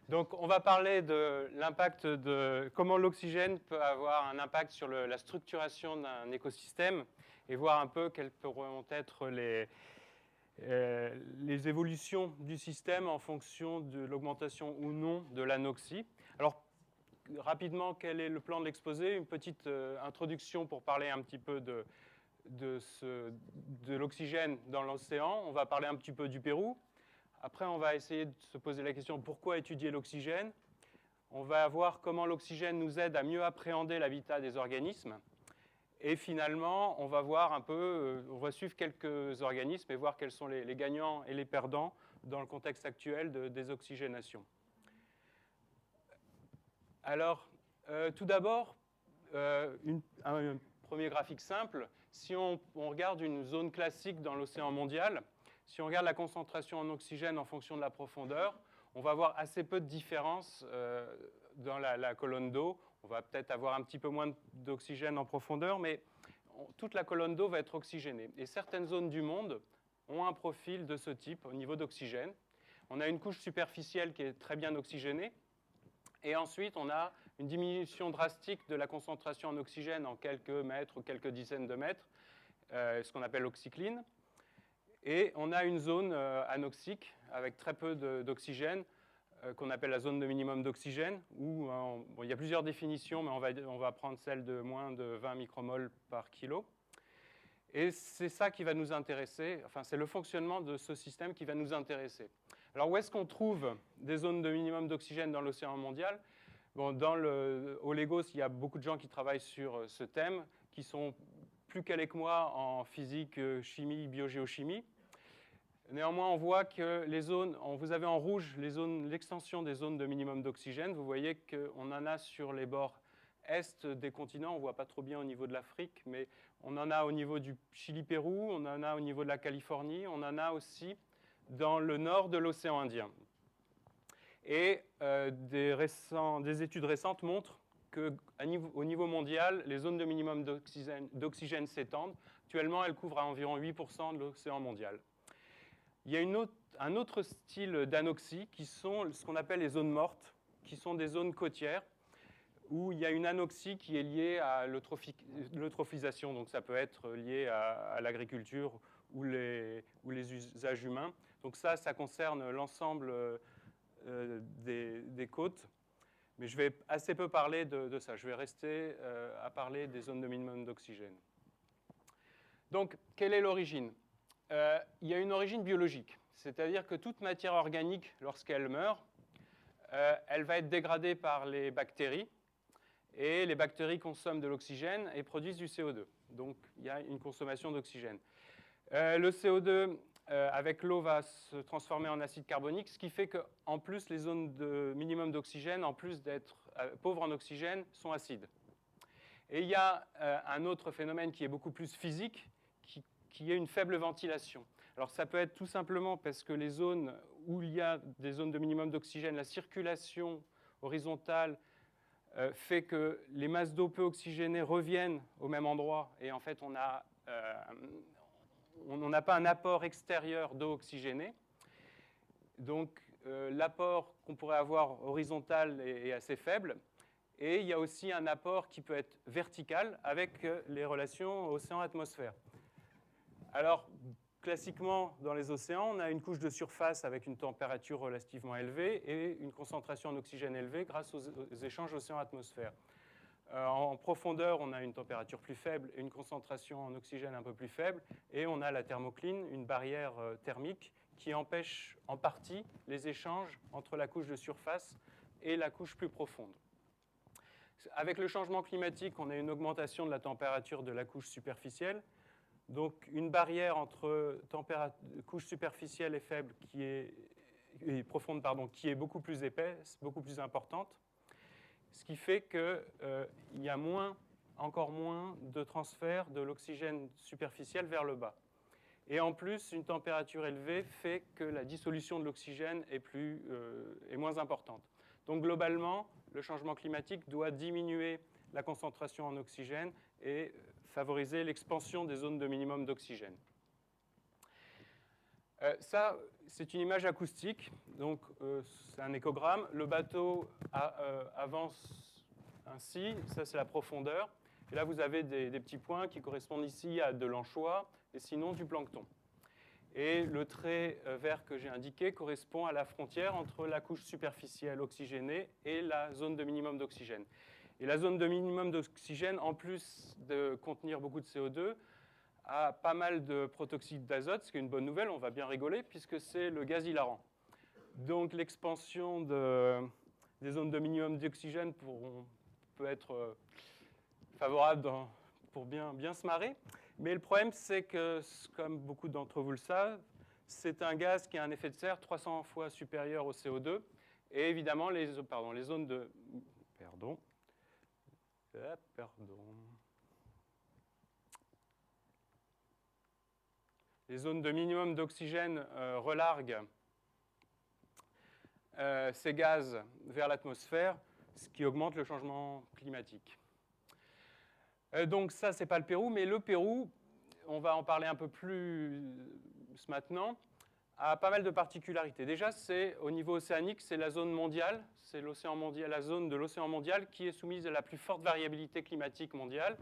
Donc, on va parler de l'impact de comment l'oxygène peut avoir un impact sur la structuration d'un écosystème et voir un peu quelles pourront être les évolutions du système en fonction de l'augmentation ou non de l'anoxie. Alors, rapidement, quel est le plan de l'exposé? Une petite introduction pour parler un petit peu de l'oxygène dans l'océan. On va parler un petit peu du Pérou. Après, on va essayer de se poser la question pourquoi étudier l'oxygène. On va voir comment l'oxygène nous aide à mieux appréhender l'habitat des organismes. Et finalement, on va voir un peu, on va suivre quelques organismes et voir quels sont les gagnants et les perdants dans le contexte actuel de désoxygénation. Alors, tout d'abord, un premier graphique simple. Si on regarde une zone classique dans l'océan mondial, si on regarde la concentration en oxygène en fonction de la profondeur, on va avoir assez peu de différence dans la colonne d'eau. On va peut-être avoir un petit peu moins d'oxygène en profondeur, mais toute la colonne d'eau va être oxygénée. Et certaines zones du monde ont un profil de ce type au niveau d'oxygène. On a une couche superficielle qui est très bien oxygénée. Et ensuite, on a une diminution drastique de la concentration en oxygène en quelques mètres ou quelques dizaines de mètres, ce qu'on appelle l'oxycline. Et on a une zone anoxique avec très peu d'oxygène, qu'on appelle la zone de minimum d'oxygène, où il y a plusieurs définitions, mais on va prendre celle de moins de 20 micromoles par kilo. Et c'est ça qui va nous intéresser, enfin c'est le fonctionnement de ce système qui va nous intéresser. Alors où est-ce qu'on trouve des zones de minimum d'oxygène dans l'océan mondial? Bon, au Lagos, il y a beaucoup de gens qui travaillent sur ce thème, qui sont plus calés que moi en physique, chimie, biogéochimie. Néanmoins, on voit que les zones, vous avez en rouge l'extension des zones de minimum d'oxygène. Vous voyez qu'on en a sur les bords est des continents. On ne voit pas trop bien au niveau de l'Afrique, mais on en a au niveau du Chili-Pérou, on en a au niveau de la Californie, on en a aussi dans le nord de l'océan Indien. Et des études récentes montrent qu'au niveau mondial, les zones de minimum d'oxygène s'étendent. Actuellement, elles couvrent à environ 8% de l'océan mondial. Il y a un autre style d'anoxie qui sont ce qu'on appelle les zones mortes, qui sont des zones côtières où il y a une anoxie qui est liée à l'eutrophisation. Donc ça peut être lié à l'agriculture ou les usages humains. Donc ça concerne l'ensemble des côtes. Mais je vais assez peu parler de ça. Je vais rester à parler des zones de minimum d'oxygène. Donc, quelle est l'origine? Il y a une origine biologique. C'est-à-dire que toute matière organique, lorsqu'elle meurt, elle va être dégradée par les bactéries. Et les bactéries consomment de l'oxygène et produisent du CO2. Donc, il y a une consommation d'oxygène. Le CO2, avec l'eau, va se transformer en acide carbonique, ce qui fait qu'en plus, les zones de minimum d'oxygène, en plus d'être pauvres en oxygène, sont acides. Et il y a un autre phénomène qui est beaucoup plus physique, qui est une faible ventilation. Alors, ça peut être tout simplement parce que les zones où il y a des zones de minimum d'oxygène, la circulation horizontale fait que les masses d'eau peu oxygénées reviennent au même endroit et en fait on n'a pas un apport extérieur d'eau oxygénée. Donc l'apport qu'on pourrait avoir horizontal est assez faible. Et il y a aussi un apport qui peut être vertical avec les relations océan-atmosphère. Alors, classiquement, dans les océans, on a une couche de surface avec une température relativement élevée et une concentration en oxygène élevée grâce aux échanges océan-atmosphère. En profondeur, on a une température plus faible et une concentration en oxygène un peu plus faible. Et on a la thermocline, une barrière thermique qui empêche en partie les échanges entre la couche de surface et la couche plus profonde. Avec le changement climatique, on a une augmentation de la température de la couche superficielle. Donc une barrière entre couche superficielle et faible et profonde, qui est beaucoup plus épaisse, beaucoup plus importante, ce qui fait qu'il y a encore moins de transfert de l'oxygène superficiel vers le bas. Et en plus, une température élevée fait que la dissolution de l'oxygène est moins importante. Donc globalement, le changement climatique doit diminuer la concentration en oxygène et favoriser l'expansion des zones de minimum d'oxygène. Ça, c'est une image acoustique, donc c'est un échogramme. Le bateau avance ainsi, ça c'est la profondeur. Et là, vous avez des petits points qui correspondent ici à de l'anchois et sinon du plancton. Et le trait vert que j'ai indiqué correspond à la frontière entre la couche superficielle oxygénée et la zone de minimum d'oxygène. Et la zone de minimum d'oxygène, en plus de contenir beaucoup de CO2, a pas mal de protoxyde d'azote, ce qui est une bonne nouvelle, on va bien rigoler, puisque c'est le gaz hilarant. Donc l'expansion des zones de minimum d'oxygène peut être favorable pour bien se marrer. Mais le problème, c'est que, comme beaucoup d'entre vous le savent, c'est un gaz qui a un effet de serre 300 fois supérieur au CO2. Et évidemment, les zones de... Pardon. Les zones de minimum d'oxygène relarguent ces gaz vers l'atmosphère, ce qui augmente le changement climatique. Donc ça, ce n'est pas le Pérou, mais le Pérou, on va en parler un peu plus maintenant, a pas mal de particularités. Déjà, c'est au niveau océanique, c'est la zone mondiale, c'est l'océan mondial, la zone de l'océan mondial qui est soumise à la plus forte variabilité climatique mondiale.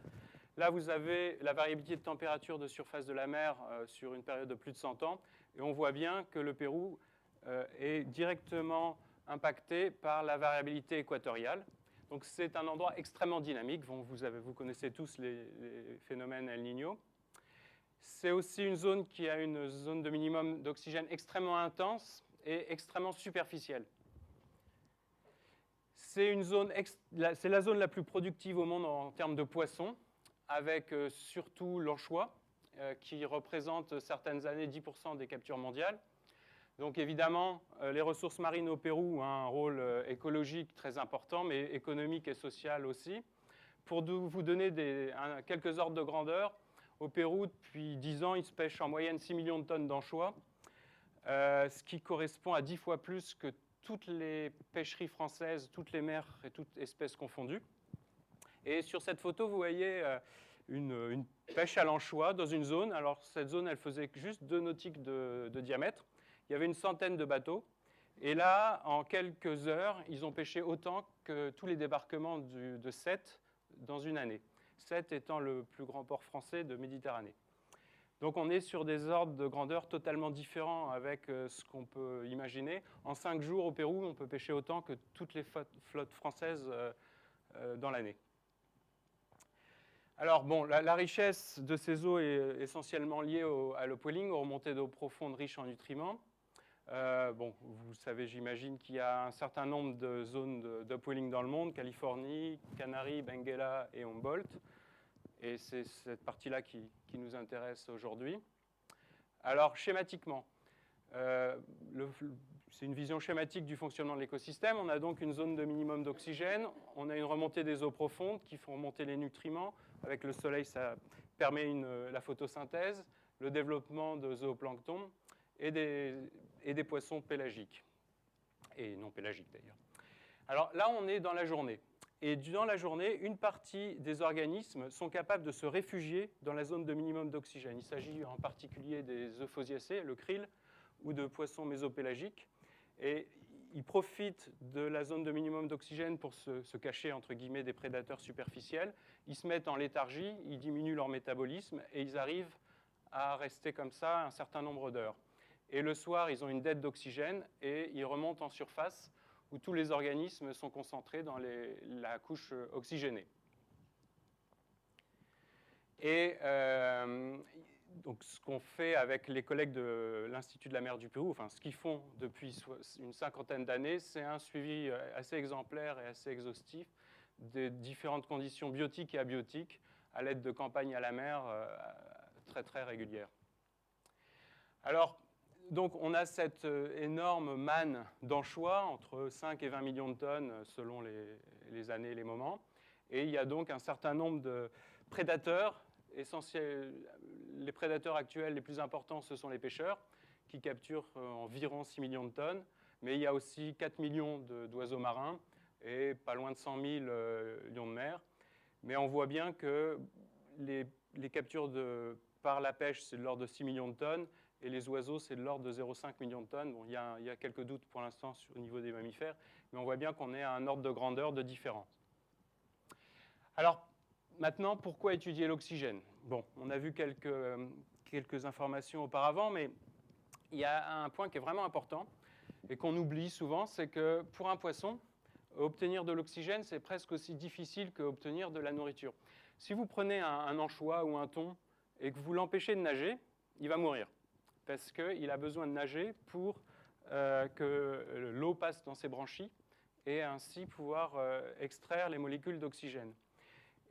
Là, vous avez la variabilité de température de surface de la mer sur une période de plus de 100 ans, et on voit bien que le Pérou est directement impacté par la variabilité équatoriale. Donc c'est un endroit extrêmement dynamique. Vous connaissez tous les phénomènes El Niño. C'est aussi une zone qui a une zone de minimum d'oxygène extrêmement intense et extrêmement superficielle. C'est la zone la plus productive au monde en termes de poissons, avec surtout l'anchois, qui représente certaines années 10% des captures mondiales. Donc évidemment, les ressources marines au Pérou ont un rôle écologique très important, mais économique et social aussi. Pour vous donner quelques ordres de grandeur, au Pérou, depuis 10 ans, il se pêche en moyenne 6 millions de tonnes d'anchois, ce qui correspond à 10 fois plus que toutes les pêcheries françaises, toutes les mers et toutes espèces confondues. Et sur cette photo, vous voyez une pêche à l'anchois dans une zone. Alors cette zone, elle faisait juste 2 nautiques de diamètre. Il y avait une centaine de bateaux. Et là, en quelques heures, ils ont pêché autant que tous les débarquements de Sète dans une année. Sète étant le plus grand port français de Méditerranée. Donc on est sur des ordres de grandeur totalement différents avec ce qu'on peut imaginer. En 5 jours au Pérou, on peut pêcher autant que toutes les flottes françaises dans l'année. Alors bon, la richesse de ces eaux est essentiellement liée à l'upwelling, aux remontées d'eau profondes riches en nutriments. Bon, vous savez, j'imagine qu'il y a un certain nombre de zones d'upwelling dans le monde, Californie, Canaries, Benguela et Humboldt. Et c'est cette partie-là qui nous intéresse aujourd'hui. Alors, schématiquement, c'est une vision schématique du fonctionnement de l'écosystème. On a donc une zone de minimum d'oxygène, on a une remontée des eaux profondes qui font remonter les nutriments. Avec le soleil, ça permet la photosynthèse, le développement de zooplancton et des poissons pélagiques, et non pélagiques d'ailleurs. Alors là, on est dans la journée. Et dans la journée, une partie des organismes sont capables de se réfugier dans la zone de minimum d'oxygène. Il s'agit en particulier des euphausiacées, le krill, ou de poissons mésopélagiques. Et ils profitent de la zone de minimum d'oxygène pour se cacher, entre guillemets, des prédateurs superficiels. Ils se mettent en léthargie, ils diminuent leur métabolisme et ils arrivent à rester comme ça un certain nombre d'heures. Et le soir, ils ont une dette d'oxygène et ils remontent en surface où tous les organismes sont concentrés dans la couche oxygénée. Et donc, ce qu'on fait avec les collègues de l'Institut de la mer du Pérou, enfin ce qu'ils font depuis une cinquantaine d'années, c'est un suivi assez exemplaire et assez exhaustif des différentes conditions biotiques et abiotiques à l'aide de campagnes à la mer très très régulières. Alors, donc on a cette énorme manne d'anchois, entre 5 et 20 millions de tonnes selon les années et les moments. Et il y a donc un certain nombre de prédateurs essentiels. Les prédateurs actuels les plus importants, ce sont les pêcheurs, qui capturent environ 6 millions de tonnes. Mais il y a aussi 4 millions d'oiseaux marins et pas loin de 100 000 lions de mer. Mais on voit bien que les captures de par la pêche, c'est de l'ordre de 6 millions de tonnes, et les oiseaux, c'est de l'ordre de 0,5 millions de tonnes. Bon, il y a quelques doutes pour l'instant au niveau des mammifères, mais on voit bien qu'on est à un ordre de grandeur de différence. Alors, maintenant, pourquoi étudier l'oxygène? Bon, on a vu quelques informations auparavant, mais il y a un point qui est vraiment important et qu'on oublie souvent, c'est que pour un poisson, obtenir de l'oxygène, c'est presque aussi difficile qu'obtenir de la nourriture. Si vous prenez un anchois ou un thon et que vous l'empêchez de nager, il va mourir parce qu'il a besoin de nager pour que l'eau passe dans ses branchies et ainsi pouvoir extraire les molécules d'oxygène.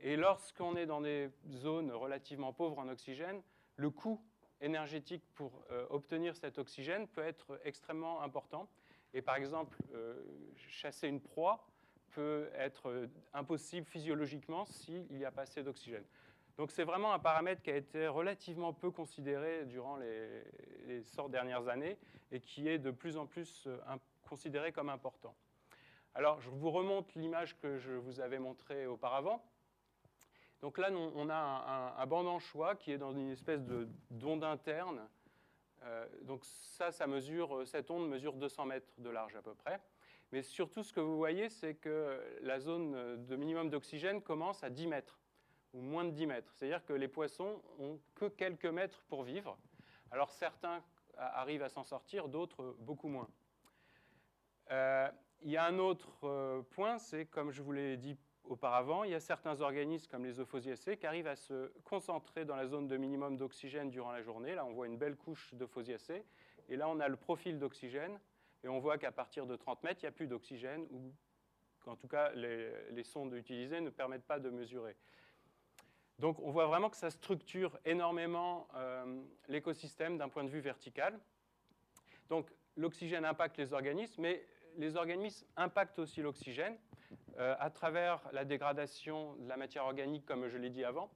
Et lorsqu'on est dans des zones relativement pauvres en oxygène, le coût énergétique pour obtenir cet oxygène peut être extrêmement important. Et par exemple, chasser une proie peut être impossible physiologiquement s'il n'y a pas assez d'oxygène. Donc c'est vraiment un paramètre qui a été relativement peu considéré durant les 100 dernières années et qui est de plus en plus considéré comme important. Alors je vous remonte l'image que je vous avais montrée auparavant. Donc là, on a un banc d'anchois qui est dans une espèce d'onde interne. Donc ça mesure, cette onde mesure 200 mètres de large à peu près. Mais surtout, ce que vous voyez, c'est que la zone de minimum d'oxygène commence à 10 mètres, ou moins de 10 mètres. C'est-à-dire que les poissons n'ont que quelques mètres pour vivre. Alors certains arrivent à s'en sortir, d'autres beaucoup moins. Il y a un autre point, c'est comme je vous l'ai dit auparavant, il y a certains organismes comme les euphausiacées qui arrivent à se concentrer dans la zone de minimum d'oxygène durant la journée. Là, on voit une belle couche d'euphausiacées. Et là, on a le profil d'oxygène. Et on voit qu'à partir de 30 mètres, il n'y a plus d'oxygène, ou qu'en tout cas, les sondes utilisées ne permettent pas de mesurer. Donc, on voit vraiment que ça structure énormément l'écosystème d'un point de vue vertical. Donc, l'oxygène impacte les organismes, mais les organismes impactent aussi l'oxygène à travers la dégradation de la matière organique, comme je l'ai dit avant,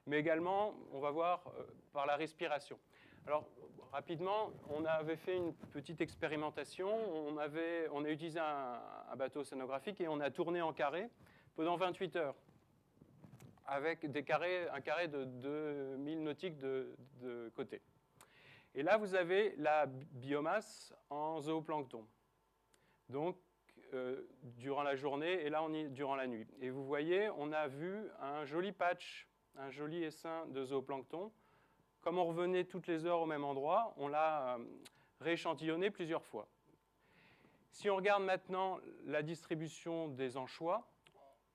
mais également, on va voir, par la respiration. Alors, rapidement, on avait fait une petite expérimentation. On a utilisé un bateau océanographique et on a tourné en carré pendant 28 heures, avec un carré de 2000 nautiques de côté. Et là, vous avez la biomasse en zooplancton. Donc, durant la journée, et là, on est durant la nuit. Et vous voyez, on a vu un joli patch, un joli essaim de zooplancton. Comme on revenait toutes les heures au même endroit, on l'a rééchantillonné plusieurs fois. Si on regarde maintenant la distribution des anchois,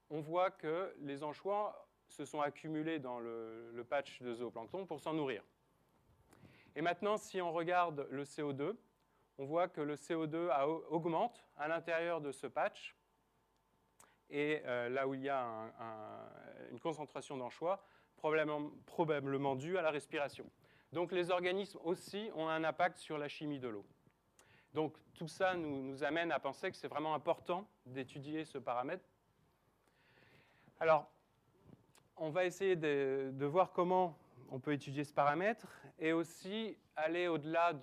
on voit que les anchois se sont accumulés dans le patch de zooplancton pour s'en nourrir. Et maintenant, si on regarde le CO2, on voit que le CO2 augmente à l'intérieur de ce patch. Et là où il y a une concentration d'anchois, probablement due à la respiration. Donc les organismes aussi ont un impact sur la chimie de l'eau. Donc tout ça nous amène à penser que c'est vraiment important d'étudier ce paramètre. Alors, on va essayer de voir comment on peut étudier ce paramètre et aussi aller au-delà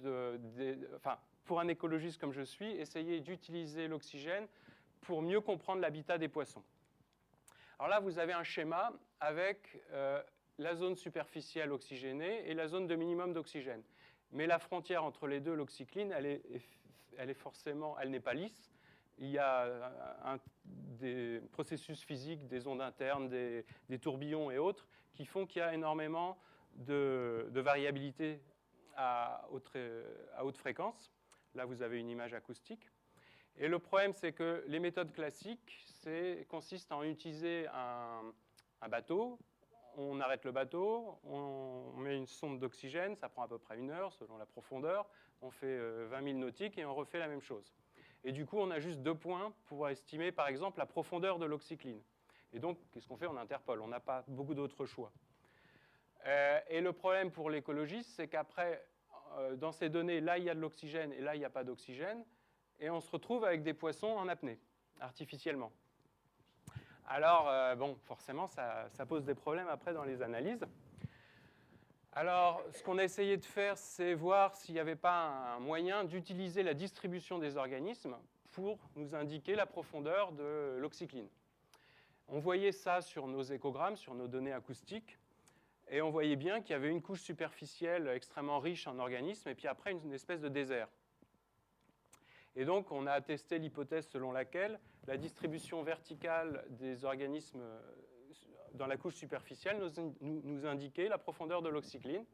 pour un écologiste comme je suis, essayer d'utiliser l'oxygène pour mieux comprendre l'habitat des poissons. Alors là, vous avez un schéma avec la zone superficielle oxygénée et la zone de minimum d'oxygène. Mais la frontière entre les deux, l'oxycline, elle n'est pas lisse. Il y a des processus physiques, des ondes internes, des tourbillons et autres, qui font qu'il y a énormément de variabilité à haute fréquence. Là, vous avez une image acoustique. Et le problème, c'est que les méthodes classiques consistent en utiliser un bateau. On arrête le bateau, on met une sonde d'oxygène, ça prend à peu près 1 heure selon la profondeur. On fait 20 000 nautiques et on refait la même chose. Et du coup, on a juste 2 points pour estimer, par exemple, la profondeur de l'oxycline. Et donc, qu'est-ce qu'on fait? On interpole. On n'a pas beaucoup d'autres choix. Et le problème pour l'écologiste, c'est qu'après, dans ces données, là, il y a de l'oxygène et là, il n'y a pas d'oxygène. Et on se retrouve avec des poissons en apnée, artificiellement. Alors, bon, forcément, ça pose des problèmes après dans les analyses. Alors, ce qu'on a essayé de faire, c'est voir s'il n'y avait pas un moyen d'utiliser la distribution des organismes pour nous indiquer la profondeur de l'oxycline. On voyait ça sur nos échogrammes, sur nos données acoustiques. Et on voyait bien qu'il y avait une couche superficielle extrêmement riche en organismes, et puis après une espèce de désert. Et donc, on a testé l'hypothèse selon laquelle la distribution verticale des organismes dans la couche superficielle nous indiquait la profondeur de l'oxycline.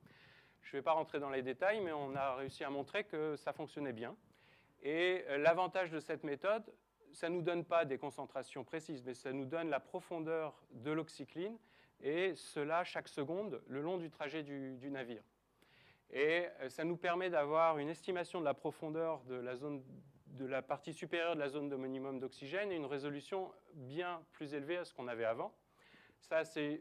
Je ne vais pas rentrer dans les détails, mais on a réussi à montrer que ça fonctionnait bien. Et l'avantage de cette méthode, ça ne nous donne pas des concentrations précises, mais ça nous donne la profondeur de l'oxycline, et cela chaque seconde le long du trajet du navire. Et ça nous permet d'avoir une estimation de la profondeur de la partie supérieure de la zone de minimum d'oxygène et une résolution bien plus élevée à ce qu'on avait avant. Ça, c'est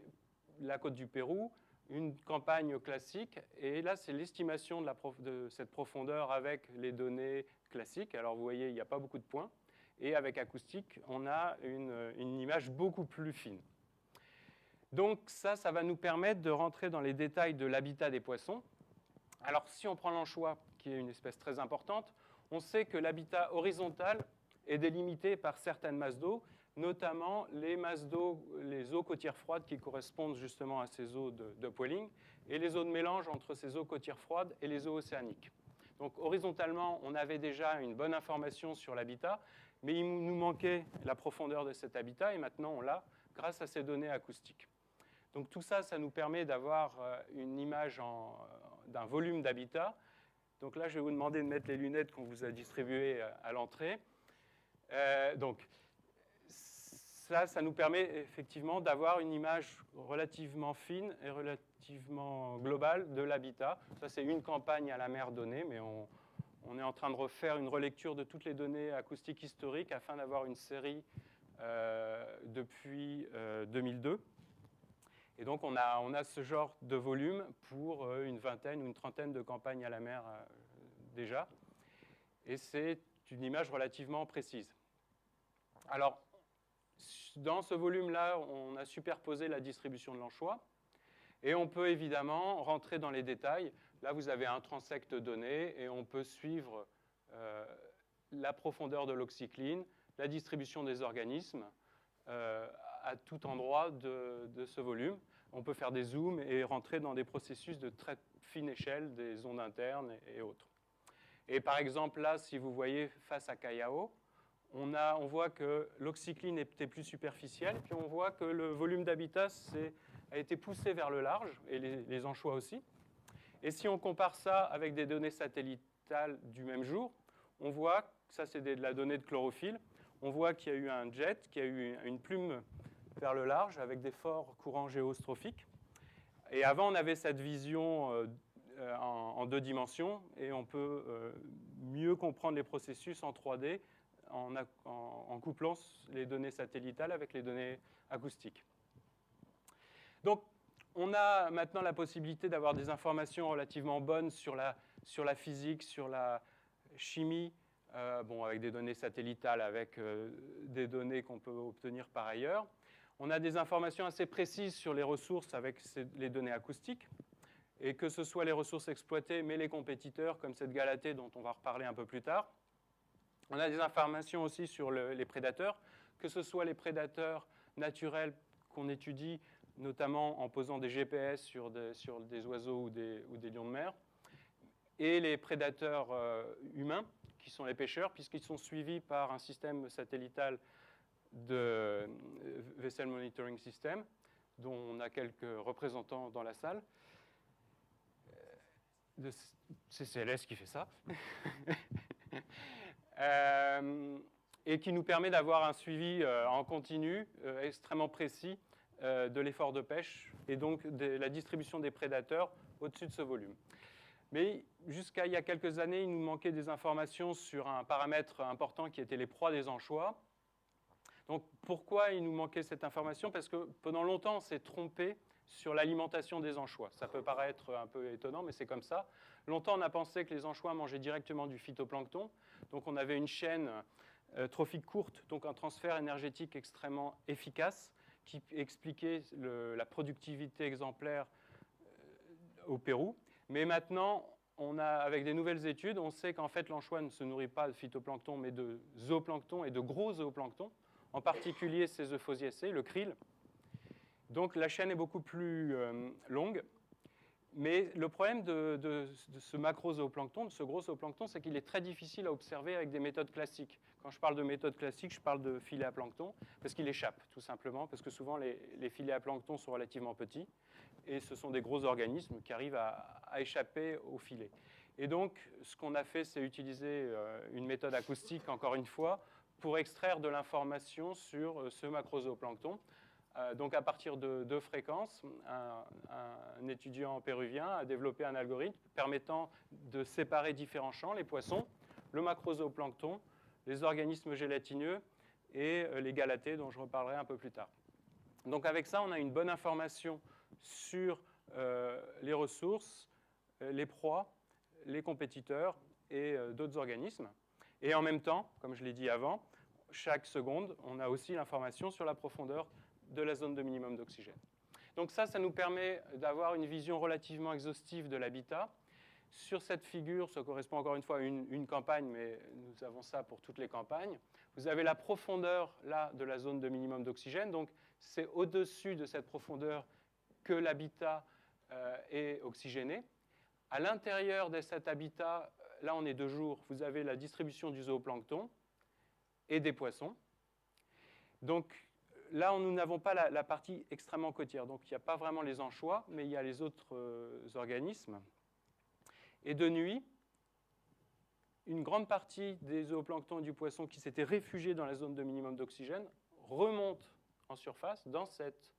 la côte du Pérou, une campagne classique, et là, c'est l'estimation de cette profondeur avec les données classiques. Alors, vous voyez, il n'y a pas beaucoup de points, et avec acoustique, on a une image beaucoup plus fine. Donc, ça va nous permettre de rentrer dans les détails de l'habitat des poissons. Alors, si on prend l'anchois, qui est une espèce très importante, on sait que l'habitat horizontal est délimité par certaines masses d'eau, notamment les masses d'eau, les eaux côtières froides qui correspondent justement à ces eaux d'upwelling, et les eaux de mélange entre ces eaux côtières froides et les eaux océaniques. Donc horizontalement, on avait déjà une bonne information sur l'habitat, mais il nous manquait la profondeur de cet habitat, et maintenant on l'a grâce à ces données acoustiques. Donc tout ça, ça nous permet d'avoir une image d'un volume d'habitat. Donc là, je vais vous demander de mettre les lunettes qu'on vous a distribuées à l'entrée. Donc ça nous permet effectivement d'avoir une image relativement fine et relativement globale de l'habitat. Ça, c'est une campagne à la mer donnée, mais on est en train de refaire une relecture de toutes les données acoustiques historiques afin d'avoir une série depuis 2002. Et donc, on a ce genre de volume pour une vingtaine ou une trentaine de campagnes à la mer déjà. Et c'est une image relativement précise. Alors, dans ce volume-là, on a superposé la distribution de l'anchois. Et on peut évidemment rentrer dans les détails. Là, vous avez un transect donné et on peut suivre la profondeur de l'oxycline, la distribution des organismes à tout endroit de ce volume. On peut faire des zooms et rentrer dans des processus de très fine échelle, des ondes internes et autres. Et par exemple, là, si vous voyez face à Callao, on voit que l'oxycline était plus superficielle, puis on voit que le volume d'habitat a été poussé vers le large, et les anchois aussi. Et si on compare ça avec des données satellitales du même jour, on voit, ça c'est de la donnée de chlorophylle, on voit qu'il y a eu un jet, qu'il y a eu une plume vers le large avec des forts courants géostrophiques. Et avant, on avait cette vision en 2 dimensions, et on peut mieux comprendre les processus en 3D en couplant les données satellitales avec les données acoustiques. Donc, on a maintenant la possibilité d'avoir des informations relativement bonnes sur la physique, sur la chimie, avec des données satellitales, avec des données qu'on peut obtenir par ailleurs. On a des informations assez précises sur les ressources avec les données acoustiques, et que ce soit les ressources exploitées, mais les compétiteurs, comme cette Galatée dont on va reparler un peu plus tard. On a des informations aussi sur les prédateurs, que ce soit les prédateurs naturels qu'on étudie, notamment en posant des GPS sur des oiseaux ou des lions de mer, et les prédateurs humains, qui sont les pêcheurs, puisqu'ils sont suivis par un système satelllital de Vessel Monitoring System, dont on a quelques représentants dans la salle. C'est CLS qui fait ça. Et qui nous permet d'avoir un suivi en continu extrêmement précis de l'effort de pêche et donc de la distribution des prédateurs au-dessus de ce volume. Mais jusqu'à il y a quelques années, il nous manquait des informations sur un paramètre important qui était les proies des anchois. Donc pourquoi il nous manquait cette information? Parce que pendant longtemps, on s'est trompé sur l'alimentation des anchois. Ça peut paraître un peu étonnant, mais c'est comme ça. Longtemps, on a pensé que les anchois mangeaient directement du phytoplancton. Donc on avait une chaîne trophique courte, donc un transfert énergétique extrêmement efficace qui expliquait la productivité exemplaire au Pérou. Mais maintenant, avec des nouvelles études, on sait qu'en fait l'anchois ne se nourrit pas de phytoplancton, mais de zooplancton et de gros zooplancton, en particulier ces euphausiacées, le krill. Donc la chaîne est beaucoup plus longue. Mais le problème de ce macro-zooplancton, de ce gros zooplancton, c'est qu'il est très difficile à observer avec des méthodes classiques. Quand je parle de méthodes classiques, je parle de filets à plancton, parce qu'il échappe, tout simplement, parce que souvent les filets à plancton sont relativement petits, et ce sont des gros organismes qui arrivent à échapper au filet. Et donc, ce qu'on a fait, c'est utiliser une méthode acoustique, encore une fois, pour extraire de l'information sur ce macrozooplancton. Donc, à partir de 2 fréquences, un étudiant péruvien a développé un algorithme permettant de séparer différents champs, les poissons, le macrozooplancton, les organismes gélatineux et les galatées, dont je reparlerai un peu plus tard. Donc, avec ça, on a une bonne information sur les ressources, les proies, les compétiteurs et d'autres organismes. Et en même temps, comme je l'ai dit avant, chaque seconde, on a aussi l'information sur la profondeur de la zone de minimum d'oxygène. Donc ça nous permet d'avoir une vision relativement exhaustive de l'habitat. Sur cette figure, ça correspond encore une fois à une campagne, mais nous avons ça pour toutes les campagnes. Vous avez la profondeur, là, de la zone de minimum d'oxygène. Donc c'est au-dessus de cette profondeur que l'habitat est oxygéné. À l'intérieur de cet habitat, là on est 2 jours, vous avez la distribution du zooplancton et des poissons. Donc là, nous n'avons pas la partie extrêmement côtière. Donc il n'y a pas vraiment les anchois, mais il y a les autres organismes. Et de nuit, une grande partie des zooplanctons et du poisson qui s'étaient réfugiés dans la zone de minimum d'oxygène remontent en surface dans cette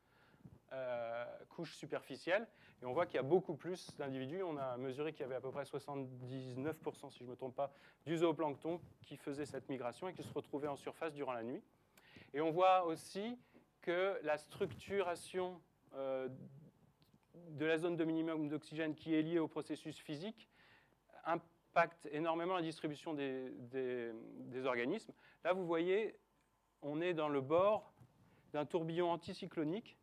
couche superficielle. Et on voit qu'il y a beaucoup plus d'individus. On a mesuré qu'il y avait à peu près 79%, si je ne me trompe pas, du zooplancton qui faisait cette migration et qui se retrouvait en surface durant la nuit. Et on voit aussi que la structuration de la zone de minimum d'oxygène qui est liée au processus physique impacte énormément la distribution des organismes. Là, vous voyez, on est dans le bord d'un tourbillon anticyclonique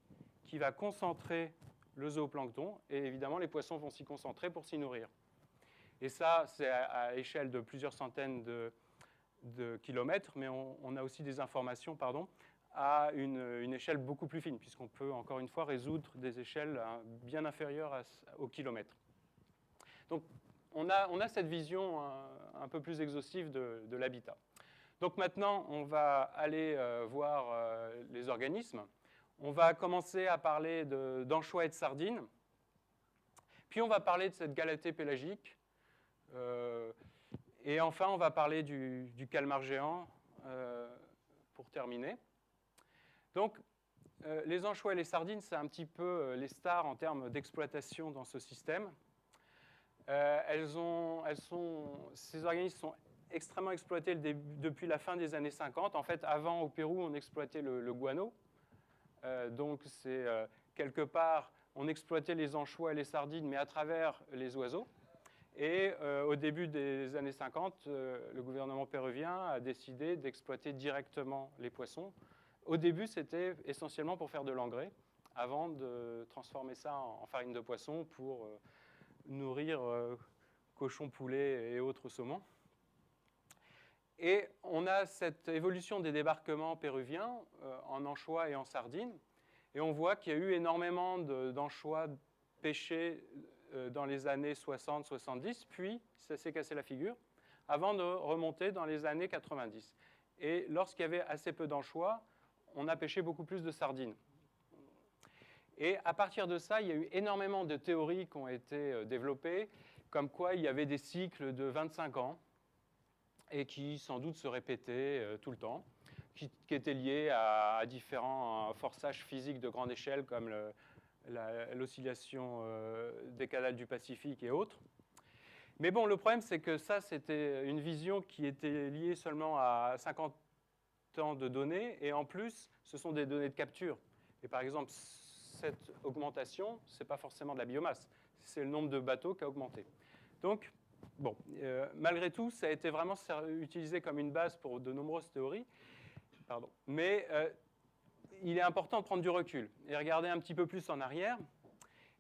qui va concentrer le zooplancton, et évidemment, les poissons vont s'y concentrer pour s'y nourrir. Et ça, c'est à échelle de plusieurs centaines de kilomètres, mais on a aussi des informations, à une échelle beaucoup plus fine, puisqu'on peut, encore une fois, résoudre des échelles bien inférieures au kilomètre. Donc, on a cette vision un peu plus exhaustive de l'habitat. Donc maintenant, on va aller voir les organismes. On va commencer à parler d'anchois et de sardines. Puis on va parler de cette galatée pélagique. Et enfin, on va parler du calmar géant pour terminer. Donc, les anchois et les sardines, c'est un petit peu les stars en termes d'exploitation dans ce système. Ces organismes sont extrêmement exploités depuis la fin des années 50. En fait, avant, au Pérou, on exploitait le guano. Donc, c'est quelque part, on exploitait les anchois et les sardines, mais à travers les oiseaux. Et au début des années 50, le gouvernement péruvien a décidé d'exploiter directement les poissons. Au début, c'était essentiellement pour faire de l'engrais, avant de transformer ça en farine de poisson pour nourrir cochons, poulets et autres saumons. Et on a cette évolution des débarquements péruviens en anchois et en sardines. Et on voit qu'il y a eu énormément d'anchois pêchés dans les années 60-70, puis ça s'est cassé la figure, avant de remonter dans les années 90. Et lorsqu'il y avait assez peu d'anchois, on a pêché beaucoup plus de sardines. Et à partir de ça, il y a eu énormément de théories qui ont été développées, comme quoi il y avait des cycles de 25 ans, et qui sans doute se répétaient tout le temps, qui étaient liés à différents forçages physiques de grande échelle, comme l'oscillation décadale du Pacifique et autres. Mais bon, le problème, c'est que ça, c'était une vision qui était liée seulement à 50 ans de données, et en plus, ce sont des données de capture. Et par exemple, cette augmentation, ce n'est pas forcément de la biomasse, c'est le nombre de bateaux qui a augmenté. Donc, bon, malgré tout, ça a été vraiment utilisé comme une base pour de nombreuses théories. Mais il est important de prendre du recul et regarder un petit peu plus en arrière.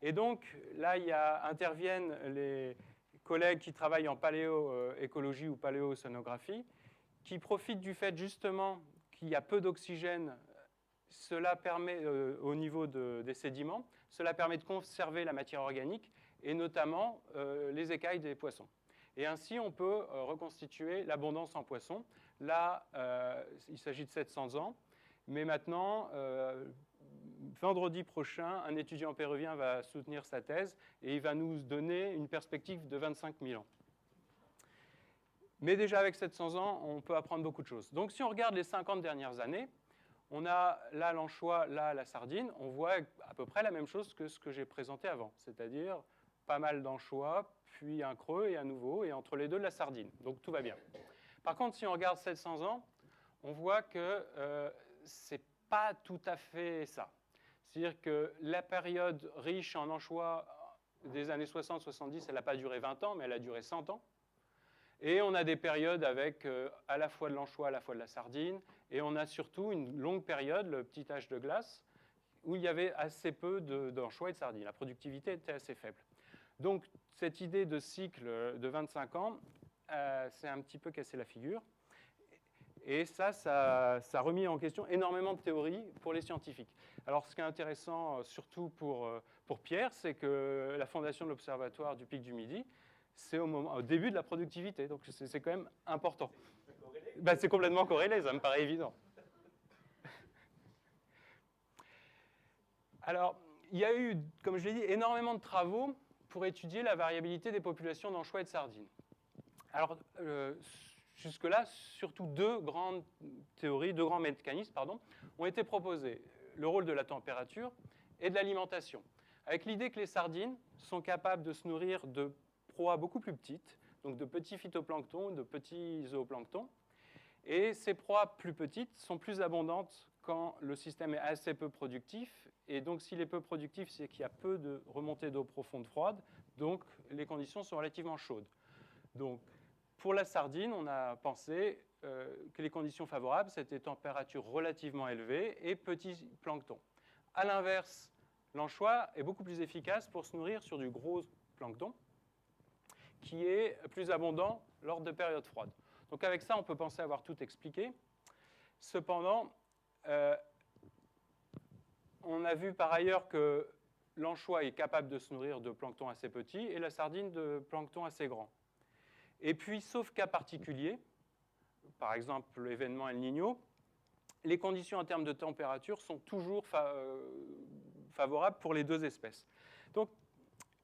Et donc, là, interviennent les collègues qui travaillent en paléoécologie ou paléocéanographie, qui profitent du fait justement qu'il y a peu d'oxygène Cela permet, au niveau des sédiments, cela permet de conserver la matière organique et notamment les écailles des poissons. Et ainsi, on peut reconstituer l'abondance en poissons. Là, il s'agit de 700 ans, mais maintenant, vendredi prochain, un étudiant péruvien va soutenir sa thèse et il va nous donner une perspective de 25 000 ans. Mais déjà avec 700 ans, on peut apprendre beaucoup de choses. Donc si on regarde les 50 dernières années, on a là l'anchois, là la sardine, on voit à peu près la même chose que ce que j'ai présenté avant, c'est-à-dire pas mal d'anchois, puis un creux et un nouveau, et entre les deux de la sardine. Donc tout va bien. Par contre, si on regarde 700 ans, on voit que c'est pas tout à fait ça. C'est-à-dire que la période riche en anchois des années 60-70, elle n'a pas duré 20 ans, mais elle a duré 100 ans. Et on a des périodes avec à la fois de l'anchois, à la fois de la sardine, et on a surtout une longue période, le petit âge de glace, où il y avait assez peu d'anchois et de sardines. La productivité était assez faible. Donc cette idée de cycle de 25 ans, c'est un petit peu cassé la figure. Et ça a remis en question énormément de théories pour les scientifiques. Alors ce qui est intéressant, surtout pour Pierre, c'est que la fondation de l'Observatoire du Pic du Midi, c'est au début de la productivité, donc c'est quand même important. Ben, c'est complètement corrélé, ça me paraît évident. Alors, il y a eu, comme je l'ai dit, énormément de travaux pour étudier la variabilité des populations d'anchois et de sardines. Alors, jusque-là, surtout deux grandes théories, deux grands mécanismes, ont été proposés. Le rôle de la température et de l'alimentation. Avec l'idée que les sardines sont capables de se nourrir de proies beaucoup plus petites, donc de petits phytoplanctons, de petits zooplanctons. Et ces proies plus petites sont plus abondantes quand le système est assez peu productif. Et donc, s'il est peu productif, c'est qu'il y a peu de remontée d'eau profonde froide. Donc, les conditions sont relativement chaudes. Donc, pour la sardine, on a pensé que les conditions favorables, c'était température relativement élevée et petit plancton. À l'inverse, l'anchois est beaucoup plus efficace pour se nourrir sur du gros plancton, qui est plus abondant lors de périodes froides. Donc avec ça, on peut penser avoir tout expliqué. Cependant, on a vu par ailleurs que l'anchois est capable de se nourrir de plancton assez petit et la sardine de plancton assez grand. Et puis, sauf cas particulier, par exemple l'événement El Niño, les conditions en termes de température sont toujours favorables pour les deux espèces. Donc,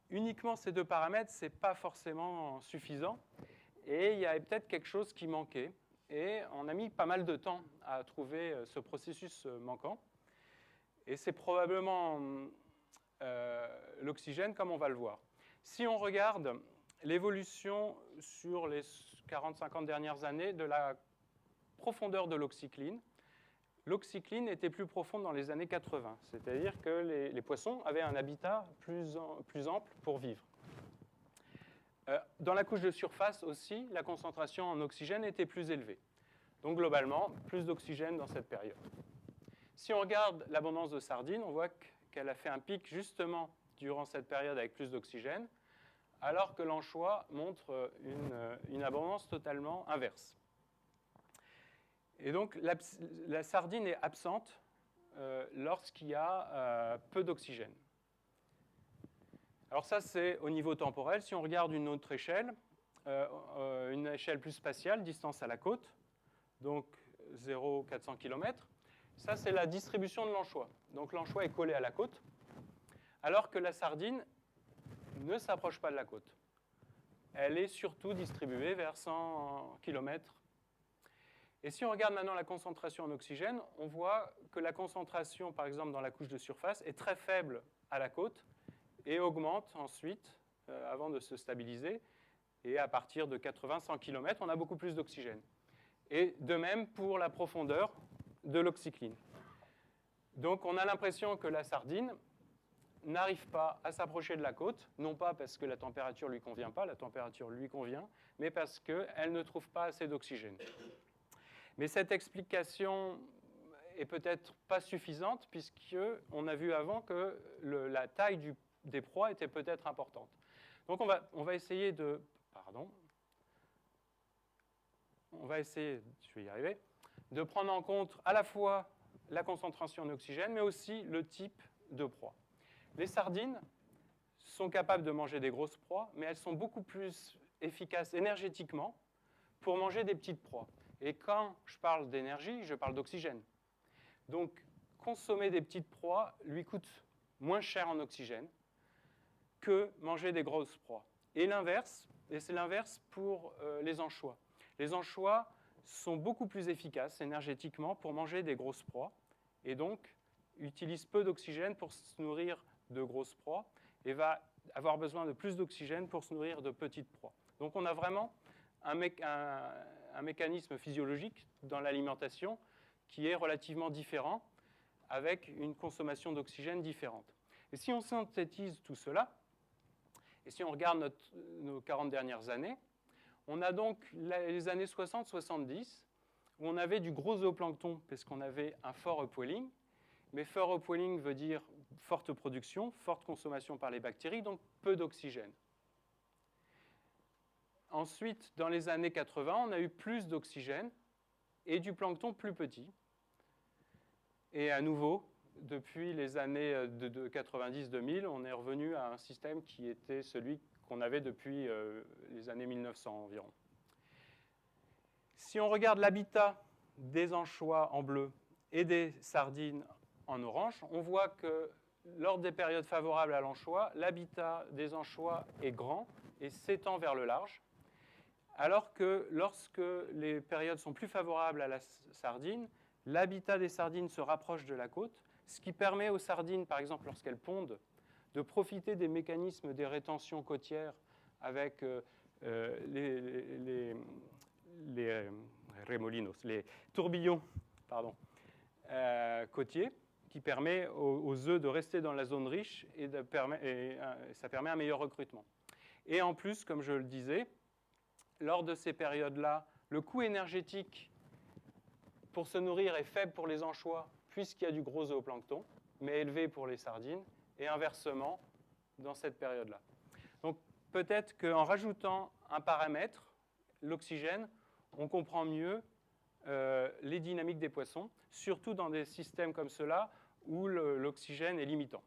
uniquement ces deux paramètres, ce n'est pas forcément suffisant. Et il y avait peut-être quelque chose qui manquait. Et on a mis pas mal de temps à trouver ce processus manquant. Et c'est probablement l'oxygène, comme on va le voir. Si on regarde l'évolution sur les 40-50 dernières années de la profondeur de l'oxycline, l'oxycline était plus profonde dans les années 80. C'est-à-dire que les poissons avaient un habitat plus ample pour vivre. Dans la couche de surface aussi, la concentration en oxygène était plus élevée. Donc globalement, plus d'oxygène dans cette période. Si on regarde l'abondance de sardines, on voit qu'elle a fait un pic justement durant cette période avec plus d'oxygène, alors que l'anchois montre une abondance totalement inverse. Et donc la sardine est absente lorsqu'il y a peu d'oxygène. Alors ça, c'est au niveau temporel. Si on regarde une autre échelle, une échelle plus spatiale, distance à la côte, donc 0,400 km, ça, c'est la distribution de l'anchois. Donc l'anchois est collé à la côte, alors que la sardine ne s'approche pas de la côte. Elle est surtout distribuée vers 100 km. Et si on regarde maintenant la concentration en oxygène, on voit que la concentration, par exemple, dans la couche de surface, est très faible à la côte, et augmente ensuite avant de se stabiliser. Et à partir de 80-100 km, on a beaucoup plus d'oxygène. Et de même pour la profondeur de l'oxycline. Donc on a l'impression que la sardine n'arrive pas à s'approcher de la côte, non pas parce que la température ne lui convient pas, la température lui convient, mais parce qu'elle ne trouve pas assez d'oxygène. Mais cette explication est peut-être pas suffisante, puisqu'on a vu avant que la taille des proies était peut-être importante. Donc on va essayer de... Pardon. On va essayer, je vais y arriver, de prendre en compte à la fois la concentration en oxygène, mais aussi le type de proie. Les sardines sont capables de manger des grosses proies, mais elles sont beaucoup plus efficaces énergétiquement pour manger des petites proies. Et quand je parle d'énergie, je parle d'oxygène. Donc, consommer des petites proies lui coûte moins cher en oxygène que manger des grosses proies. Et l'inverse, et c'est l'inverse pour les anchois. Les anchois sont beaucoup plus efficaces énergétiquement pour manger des grosses proies et donc utilisent peu d'oxygène pour se nourrir de grosses proies et va avoir besoin de plus d'oxygène pour se nourrir de petites proies. Donc on a vraiment un mécanisme physiologique dans l'alimentation qui est relativement différent avec une consommation d'oxygène différente. Et si on synthétise tout cela, et si on regarde nos 40 dernières années, on a donc les années 60-70, où on avait du gros zooplancton, parce qu'on avait un fort upwelling. Mais fort upwelling veut dire forte production, forte consommation par les bactéries, donc peu d'oxygène. Ensuite, dans les années 80, on a eu plus d'oxygène et du plancton plus petit. Et à nouveau, depuis les années de 90-2000, on est revenu à un système qui était celui qu'on avait depuis les années 1900 environ. Si on regarde l'habitat des anchois en bleu et des sardines en orange, on voit que lors des périodes favorables à l'anchois, l'habitat des anchois est grand et s'étend vers le large, alors que lorsque les périodes sont plus favorables à la sardine, l'habitat des sardines se rapproche de la côte, ce qui permet aux sardines, par exemple lorsqu'elles pondent, de profiter des mécanismes des rétentions côtières avec les remolinos, les tourbillons côtiers, qui permet aux œufs de rester dans la zone riche et ça permet un meilleur recrutement. Et en plus, comme je le disais, lors de ces périodes-là, le coût énergétique pour se nourrir est faible pour les anchois puisqu'il y a du gros zooplancton, mais élevé pour les sardines, et inversement dans cette période-là. Donc peut-être qu'en rajoutant un paramètre, l'oxygène, on comprend mieux les dynamiques des poissons, surtout dans des systèmes comme ceux-là où l'oxygène est limitant.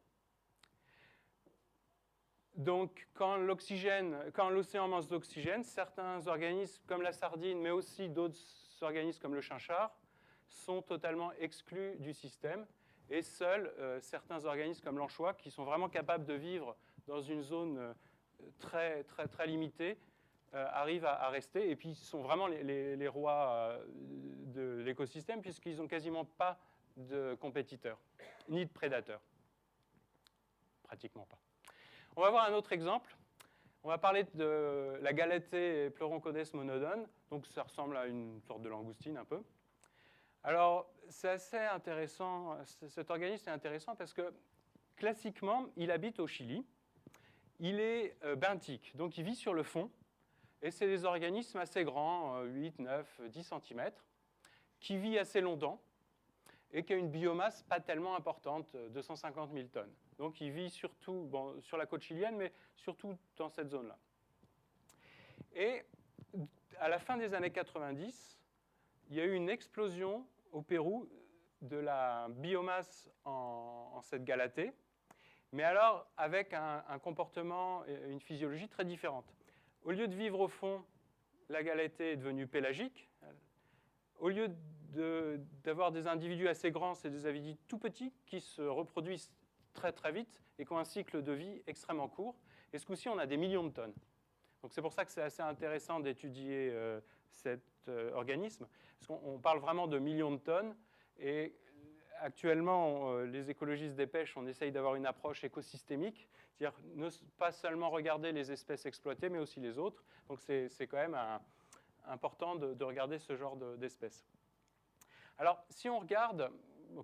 Donc quand l'océan manque d'oxygène, certains organismes comme la sardine, mais aussi d'autres organismes comme le chinchard, sont totalement exclus du système. Et seuls certains organismes comme l'anchois, qui sont vraiment capables de vivre dans une zone très limitée, arrivent à rester. Et puis, ils sont vraiment les rois de l'écosystème, puisqu'ils n'ont quasiment pas de compétiteurs, ni de prédateurs. Pratiquement pas. On va voir un autre exemple. On va parler de la Galatée Pleuroncodes monodon. Donc, ça ressemble à une sorte de langoustine un peu. Alors, c'est assez intéressant, cet organisme est intéressant parce que, classiquement, il habite au Chili. Il est benthique, donc il vit sur le fond. Et c'est des organismes assez grands, 8, 9, 10 cm, qui vit assez longtemps et qui a une biomasse pas tellement importante, 250 000 tonnes. Donc il vit surtout sur la côte chilienne, mais surtout dans cette zone-là. Et à la fin des années 90, il y a eu une explosion au Pérou de la biomasse en cette Galatée, mais alors avec un comportement et une physiologie très différente. Au lieu de vivre au fond, la Galatée est devenue pélagique. Au lieu d'avoir des individus assez grands, c'est des individus tout petits qui se reproduisent très vite et qui ont un cycle de vie extrêmement court. Et ce coup-ci, on a des millions de tonnes. Donc c'est pour ça que c'est assez intéressant d'étudier cet organisme, parce qu'on parle vraiment de millions de tonnes, et actuellement, les écologistes des pêches, on essaye d'avoir une approche écosystémique, c'est-à-dire ne pas seulement regarder les espèces exploitées, mais aussi les autres. Donc c'est quand même important de regarder ce genre d'espèces. Alors, si on regarde,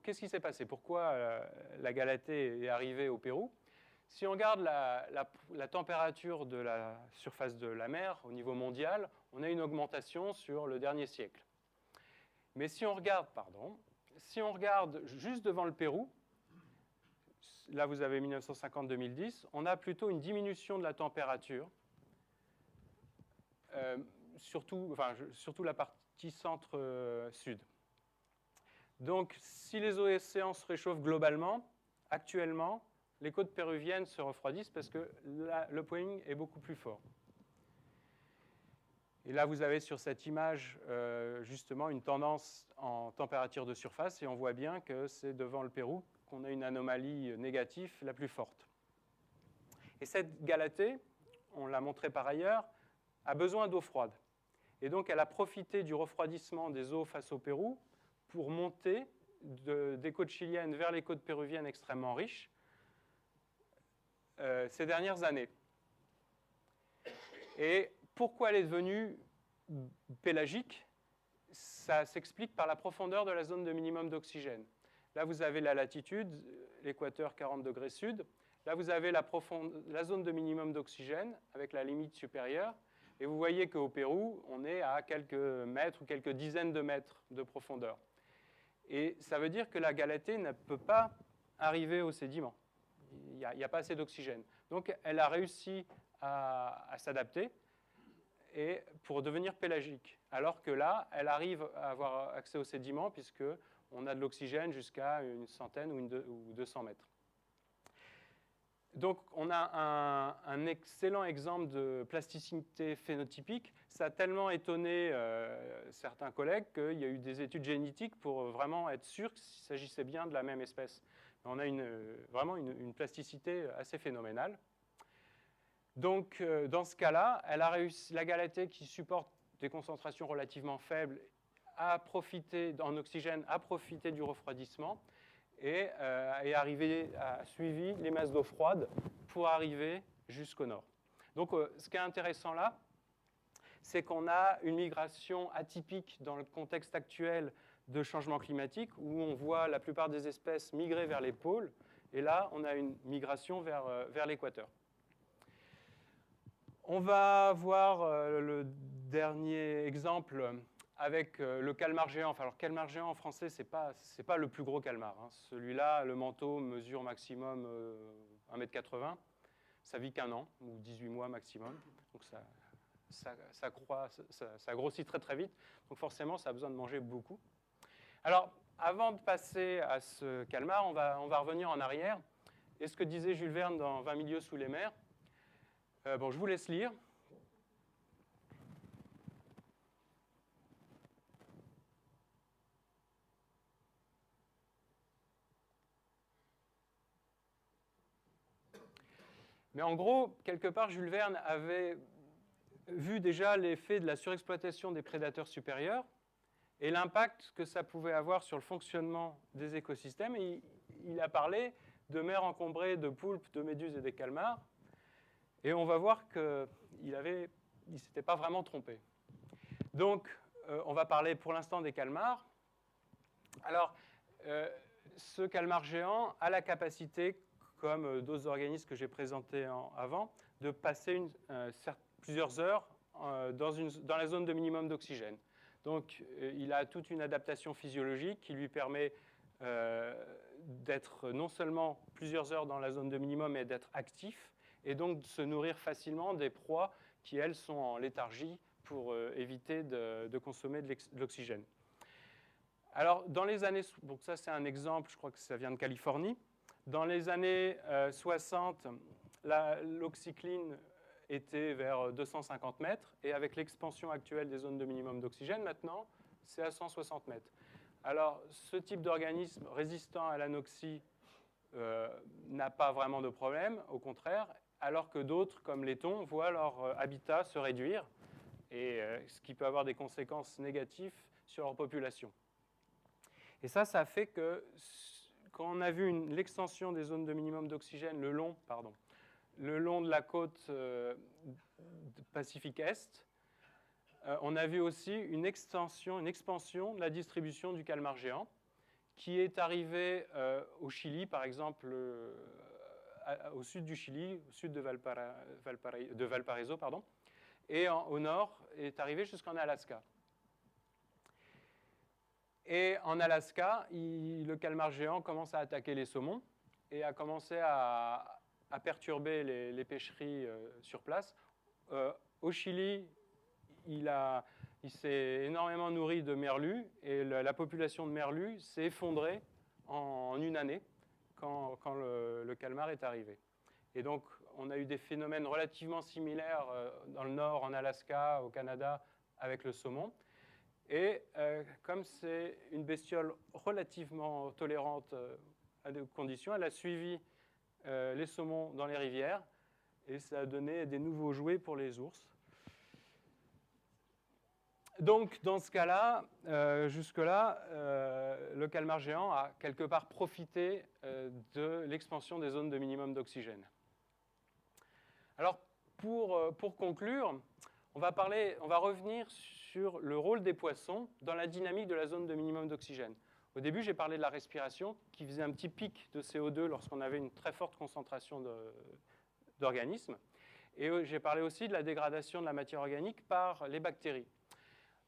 qu'est-ce qui s'est passé? Pourquoi la Galatée est arrivée au Pérou? Si on regarde la température de la surface de la mer au niveau mondial, on a une augmentation sur le dernier siècle. Mais si on regarde juste devant le Pérou, là vous avez 1950-2010, on a plutôt une diminution de la température, surtout la partie centre-sud. Donc, si les océans se réchauffent globalement, actuellement, les côtes péruviennes se refroidissent parce que l'upwelling est beaucoup plus fort. Et là, vous avez sur cette image, justement, une tendance en température de surface, et on voit bien que c'est devant le Pérou qu'on a une anomalie négative la plus forte. Et cette Galatée, on l'a montré par ailleurs, a besoin d'eau froide. Et donc, elle a profité du refroidissement des eaux face au Pérou pour monter des côtes chiliennes vers les côtes péruviennes extrêmement riches ces dernières années. Et pourquoi elle est devenue pélagique? Ça s'explique par la profondeur de la zone de minimum d'oxygène. Là, vous avez la latitude, l'équateur 40 degrés sud. Là, vous avez la zone de minimum d'oxygène avec la limite supérieure. Et vous voyez qu'au Pérou, on est à quelques mètres ou quelques dizaines de mètres de profondeur. Et ça veut dire que la Galatée ne peut pas arriver aux sédiments. Il n'y a pas assez d'oxygène. Donc, elle a réussi à s'adapter et pour devenir pélagique. Alors que là, elle arrive à avoir accès aux sédiments puisqu'on a de l'oxygène jusqu'à une centaine ou 200 mètres. Donc, on a un excellent exemple de plasticité phénotypique. Ça a tellement étonné certains collègues qu'il y a eu des études génétiques pour vraiment être sûr qu'il s'agissait bien de la même espèce. On a vraiment une plasticité assez phénoménale. Donc, dans ce cas-là, elle a réussi, la Galatée, qui supporte des concentrations relativement faibles, a profité du refroidissement et a suivi les masses d'eau froide pour arriver jusqu'au nord. Donc, ce qui est intéressant là, c'est qu'on a une migration atypique dans le contexte actuel de changement climatique, où on voit la plupart des espèces migrer vers les pôles, et là, on a une migration vers l'équateur. On va voir le dernier exemple avec le calmar géant. Enfin, alors, calmar géant en français, ce n'est pas le plus gros calmar. Hein. Celui-là, le manteau mesure maximum 1,80 m. Ça vit qu'1 an, ou 18 mois maximum. Donc ça grossit très très vite. Donc forcément, ça a besoin de manger beaucoup. Alors, avant de passer à ce calmar, on va revenir en arrière. Et ce que disait Jules Verne dans 20 milieux sous les mers. Bon, je vous laisse lire. Mais en gros, quelque part, Jules Verne avait vu déjà l'effet de la surexploitation des prédateurs supérieurs et l'impact que ça pouvait avoir sur le fonctionnement des écosystèmes. Et il a parlé de mers encombrées de poulpes, de méduses et des calmars. Et on va voir qu'il ne s'était pas vraiment trompé. Donc, on va parler pour l'instant des calmars. Alors, ce calmar géant a la capacité, comme d'autres organismes que j'ai présentés avant, de passer plusieurs heures dans la zone de minimum d'oxygène. Donc, il a toute une adaptation physiologique qui lui permet d'être non seulement plusieurs heures dans la zone de minimum, mais d'être actif, et donc de se nourrir facilement des proies qui, elles, sont en léthargie pour éviter de consommer de l'oxygène. Alors, dans les années... Donc ça, c'est un exemple, je crois que ça vient de Californie. Dans les années 60, l'oxycline était vers 250 mètres, et avec l'expansion actuelle des zones de minimum d'oxygène, maintenant, c'est à 160 mètres. Alors, ce type d'organisme résistant à l'anoxie n'a pas vraiment de problème, au contraire, alors que d'autres, comme les thons, voient leur habitat se réduire, et ce qui peut avoir des conséquences négatives sur leur population. Et ça fait que, quand on a vu l'extension des zones de minimum d'oxygène le long de la côte Pacifique Est, on a vu aussi une expansion de la distribution du calmar géant, qui est arrivé au Chili, par exemple, au sud du Chili, au sud de Valparaiso, et au nord est arrivé jusqu'en Alaska. Et en Alaska, le calmar géant commence à attaquer les saumons et a commencé à perturber les pêcheries sur place. Au Chili, il a il s'est énormément nourri de merlus, et la population de merlus s'est effondrée en une année quand le calmar est arrivé. Et donc, on a eu des phénomènes relativement similaires dans le nord, en Alaska, au Canada, avec le saumon. Et comme c'est une bestiole relativement tolérante à des conditions, elle a suivi les saumons dans les rivières, et ça a donné des nouveaux jouets pour les ours. Donc, dans ce cas-là, jusque-là, le calmar géant a quelque part profité de l'expansion des zones de minimum d'oxygène. Alors, pour conclure, on va revenir sur le rôle des poissons dans la dynamique de la zone de minimum d'oxygène. Au début, j'ai parlé de la respiration qui faisait un petit pic de CO2 lorsqu'on avait une très forte concentration d'organismes. Et j'ai parlé aussi de la dégradation de la matière organique par les bactéries.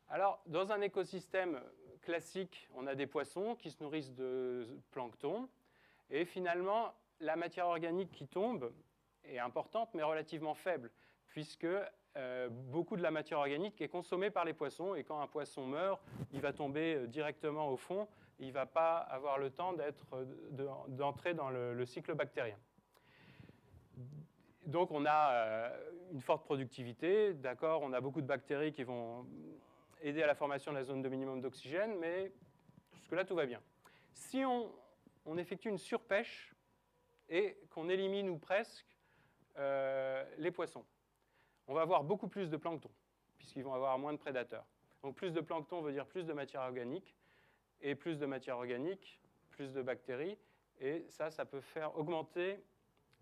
Alors, dans un écosystème classique, on a des poissons qui se nourrissent de plancton. Et finalement, la matière organique qui tombe est importante, mais relativement faible, puisque beaucoup de la matière organique est consommée par les poissons. Et quand un poisson meurt, il va tomber directement au fond. Il ne va pas avoir le temps d'entrer dans le cycle bactérien. Donc, on a une forte productivité. D'accord, on a beaucoup de bactéries qui vont aider à la formation de la zone de minimum d'oxygène, mais jusque-là, tout va bien. Si on effectue une surpêche et qu'on élimine ou presque les poissons, on va avoir beaucoup plus de plancton, puisqu'ils vont avoir moins de prédateurs. Donc plus de plancton veut dire plus de matière organique, et plus de matière organique, plus de bactéries, et ça peut faire augmenter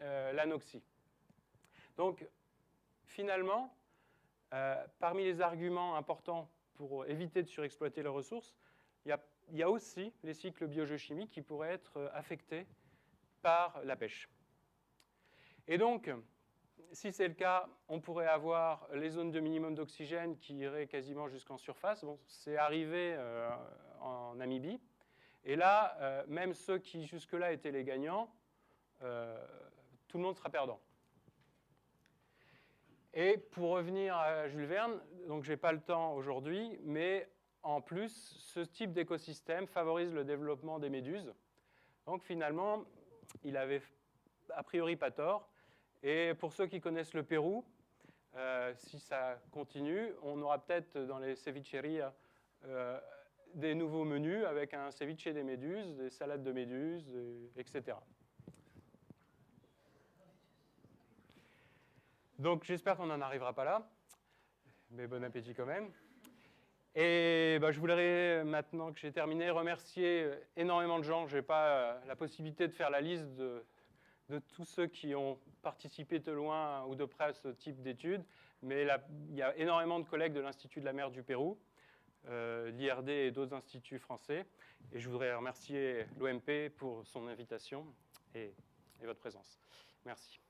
l'anoxie. Donc finalement, parmi les arguments importants pour éviter de surexploiter les ressources, il y a aussi les cycles biogéochimiques qui pourraient être affectés par la pêche. Et donc, si c'est le cas, on pourrait avoir les zones de minimum d'oxygène qui iraient quasiment jusqu'en surface. Bon, c'est arrivé en Namibie. Et là, même ceux qui jusque-là étaient les gagnants, tout le monde sera perdant. Et pour revenir à Jules Verne, donc je n'ai pas le temps aujourd'hui, mais en plus, ce type d'écosystème favorise le développement des méduses. Donc finalement, il avait a priori pas tort. Et pour ceux qui connaissent le Pérou, si ça continue, on aura peut-être dans les cevicherias des nouveaux menus avec un ceviche des méduses, des salades de méduses, etc. Donc j'espère qu'on n'en arrivera pas là, mais bon appétit quand même. Et je voudrais, maintenant que j'ai terminé, remercier énormément de gens. Je n'ai pas la possibilité de faire la liste de tous ceux qui ont participé de loin ou de près à ce type d'études, mais il y a énormément de collègues de l'Institut de la mer du Pérou, l'IRD et d'autres instituts français. Et je voudrais remercier l'OMP pour son invitation et votre présence. Merci.